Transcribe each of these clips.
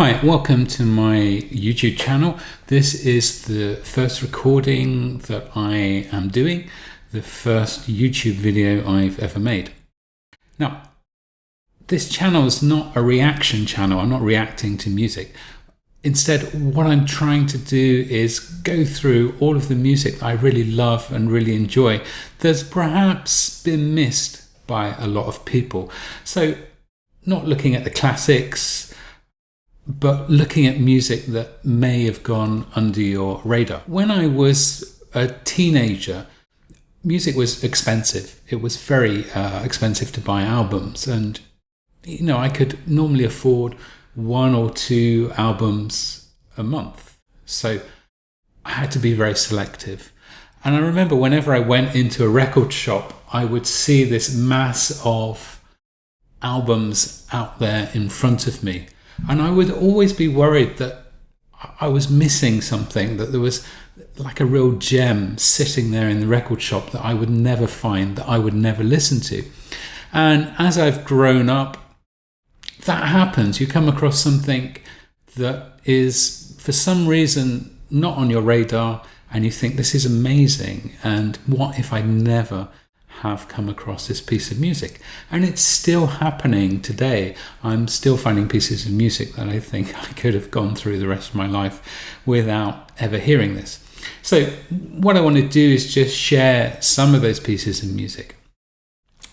Hi, welcome to my YouTube channel. This is the first recording that I am doing, the first YouTube video I've ever made. Now, this channel is not a reaction channel. I'm not reacting to music. Instead, what I'm trying to do is go through all of the music that I really love and really enjoy that's perhaps been missed by a lot of people. So, not looking at the classics, but looking at music that may have gone under your radar. When I was a teenager, music was expensive. It was very expensive to buy albums, and I could normally afford 1 or 2 albums a month. So I had to be very selective. And I remember whenever I went into a record shop, I would see this mass of albums out there in front of me. And I would always be worried that I was missing something, that there was like a real gem sitting there in the record shop that I would never find, that I would never listen to. And as I've grown up, that happens. You come across something that is, for some reason, not on your radar, and you think, this is amazing, and what if I never have come across this piece of music? And it's still happening today. I'm still finding pieces of music that I think I could have gone through the rest of my life without ever hearing this. So what I want to do is just share some of those pieces of music.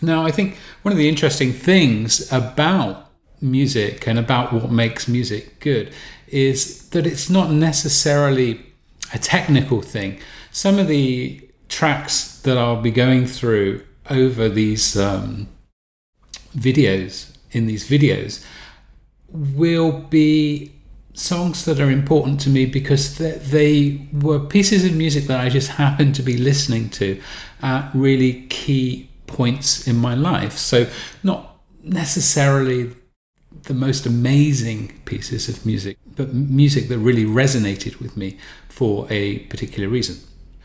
Now, I think one of the interesting things about music and about what makes music good is that it's not necessarily a technical thing. Some of the tracks that I'll be going through over these videos will be songs that are important to me because they were pieces of music that I just happened to be listening to at really key points in my life. So not necessarily the most amazing pieces of music, but music that really resonated with me for a particular reason.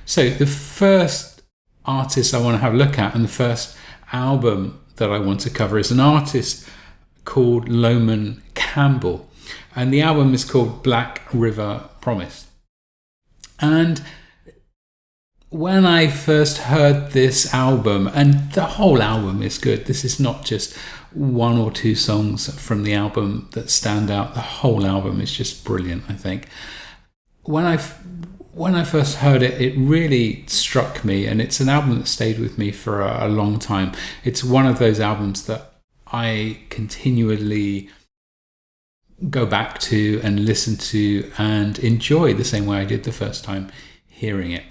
So the first artist I want to have a look at, and the first album that I want to cover, is an artist called Lomond Campbell. And the album is called Black River Promise. And when I first heard this album, and the whole album is good, this is not just 1 or 2 songs from the album that stand out, the whole album is just brilliant, I think. When I first heard it, it really struck me, and it's an album that stayed with me for a long time. It's one of those albums that I continually go back to and listen to and enjoy the same way I did the first time hearing it.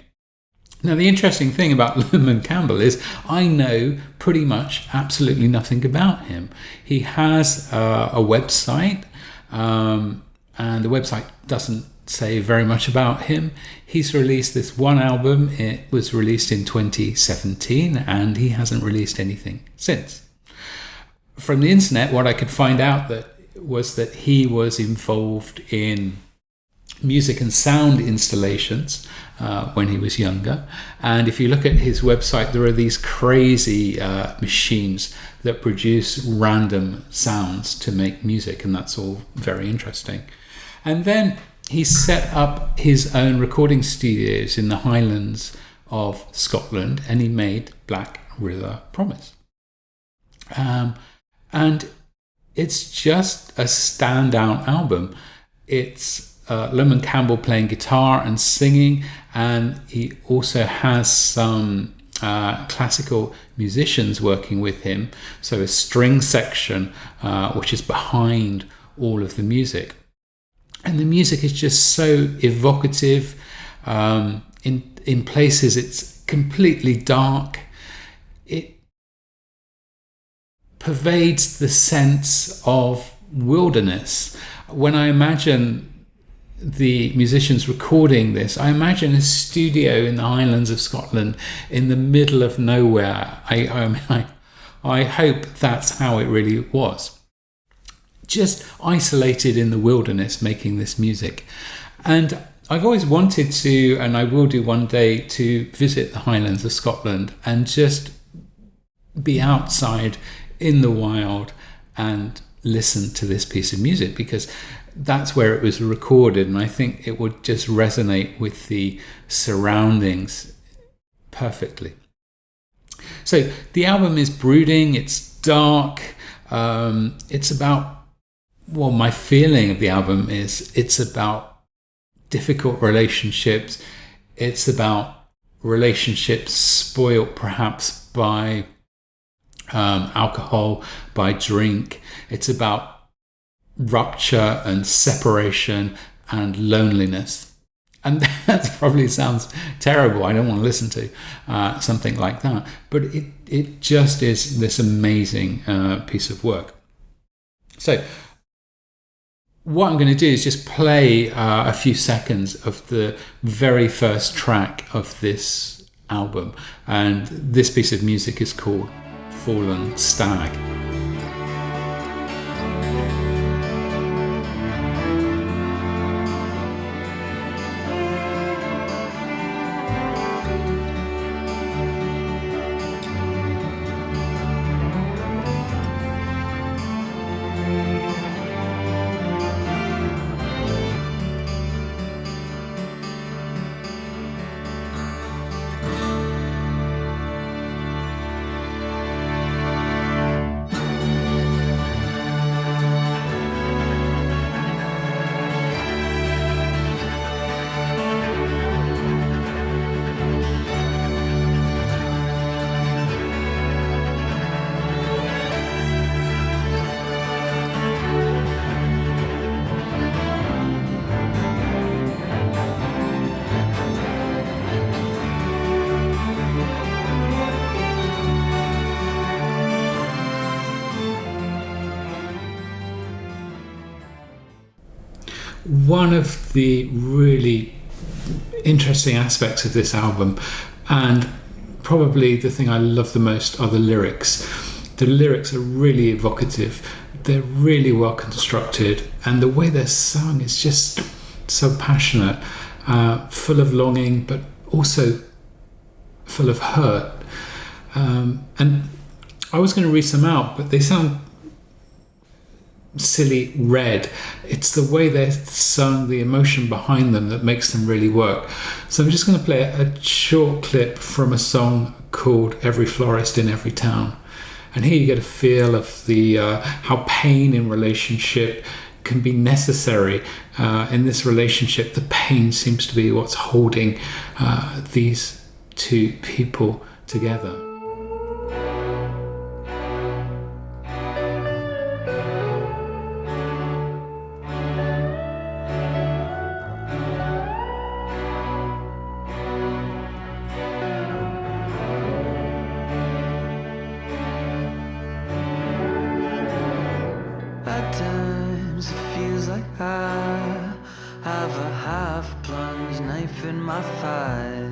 Now, the interesting thing about Lomond Campbell is I know pretty much absolutely nothing about him. He has a website, and the website doesn't say very much about him. He's released this one album. It was released in 2017, and he hasn't released anything since. From the internet, what I could find out was that he was involved in music and sound installations when he was younger. And if you look at his website, there are these crazy machines that produce random sounds to make music, and that's all very interesting. And then he set up his own recording studios in the Highlands of Scotland, and he made Black River Promise. And it's just a standout album. It's Lomond Campbell playing guitar and singing, and he also has some classical musicians working with him, so a string section which is behind all of the music. And the music is just so evocative. In places it's completely dark. It pervades the sense of wilderness. When I imagine the musicians recording this, I imagine a studio in the Highlands of Scotland in the middle of nowhere. I hope that's how it really was. Just isolated in the wilderness making this music. And I've always wanted to, and I will do one day, to visit the Highlands of Scotland and just be outside in the wild and listen to this piece of music, because that's where it was recorded, and I think it would just resonate with the surroundings perfectly. So the album is brooding, it's dark, it's about, well, my feeling of the album is it's about difficult relationships, it's about relationships spoilt perhaps by alcohol, by drink. It's about rupture and separation and loneliness. And that probably sounds terrible. I don't want to listen to something like that. But it just is this amazing piece of work. So what I'm going to do is just play a few seconds of the very first track of this album. And this piece of music is called Fallen Stag. One of the really interesting aspects of this album, and probably the thing I love the most, are the lyrics. The lyrics are really evocative, they're really well constructed, and the way they're sung is just so passionate, full of longing, but also full of hurt. And I was going to read some out, but they sound silly read. It's the way they're sung, the emotion behind them, that makes them really work. So I'm just going to play a short clip from a song called Every Florist in Every Town. And here you get a feel of the how pain in relationship can be necessary. In this relationship, the pain seems to be what's holding these two people together. At times it feels like I have a half-plunged knife in my thigh.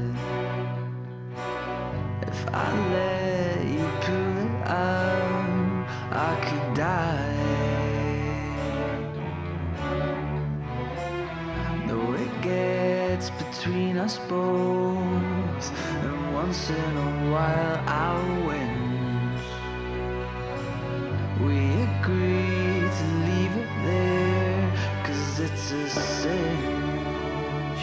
If I let you pull it out, I could die. Though it gets between us both, and once in a while I win. We agree to leave it there, 'cause it's a cinch.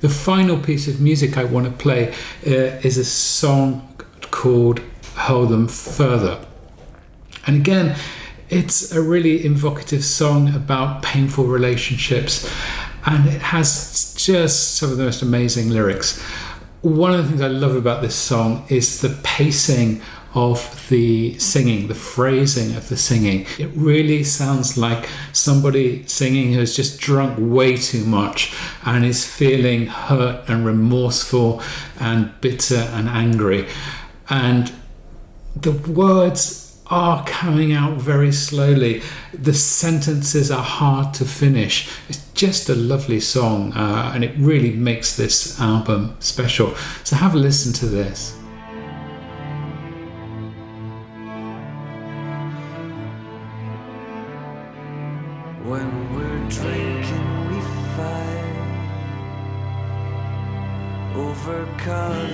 The final piece of music I want to play is a song called Hold Them Further. And again, it's a really evocative song about painful relationships, and it has just some of the most amazing lyrics. One of the things I love about this song is the pacing of the singing, the phrasing of the singing. It really sounds like somebody singing who has just drunk way too much and is feeling hurt and remorseful and bitter and angry. And the words are coming out very slowly. The sentences are hard to finish. It's just a lovely song, and it really makes this album special. So have a listen to this. When we're drinking, we fight over color.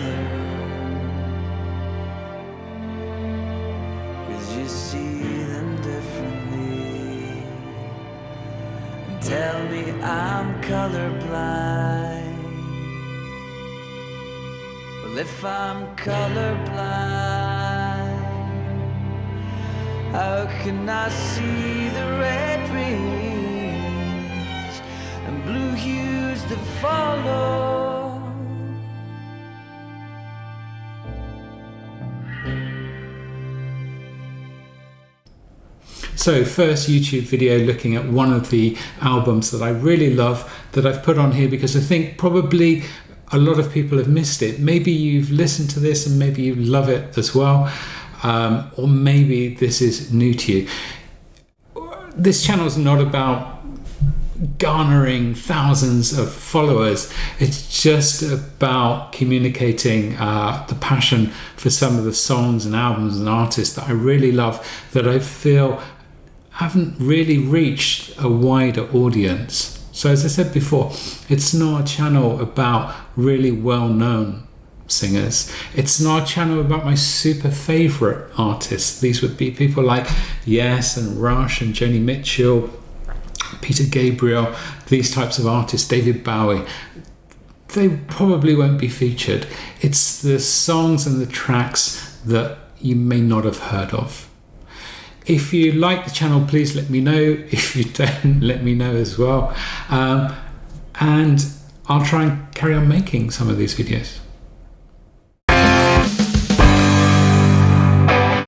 'Cause you see tell me I'm colorblind. Well, if I'm colorblind, how can I see the red rings and blue hues that follow? So first YouTube video looking at one of the albums that I really love that I've put on here because I think probably a lot of people have missed it. Maybe you've listened to this and maybe you love it as well, or maybe this is new to you. This channel is not about garnering thousands of followers. It's just about communicating the passion for some of the songs and albums and artists that I really love, that I feel haven't really reached a wider audience. So as I said before, it's not a channel about really well-known singers. It's not a channel about my super favorite artists. These would be people like Yes and Rush and Joni Mitchell, Peter Gabriel, these types of artists, David Bowie. They probably won't be featured. It's the songs and the tracks that you may not have heard of. If you like the channel, please let me know. If you don't, let me know as well. And I'll try and carry on making some of these videos.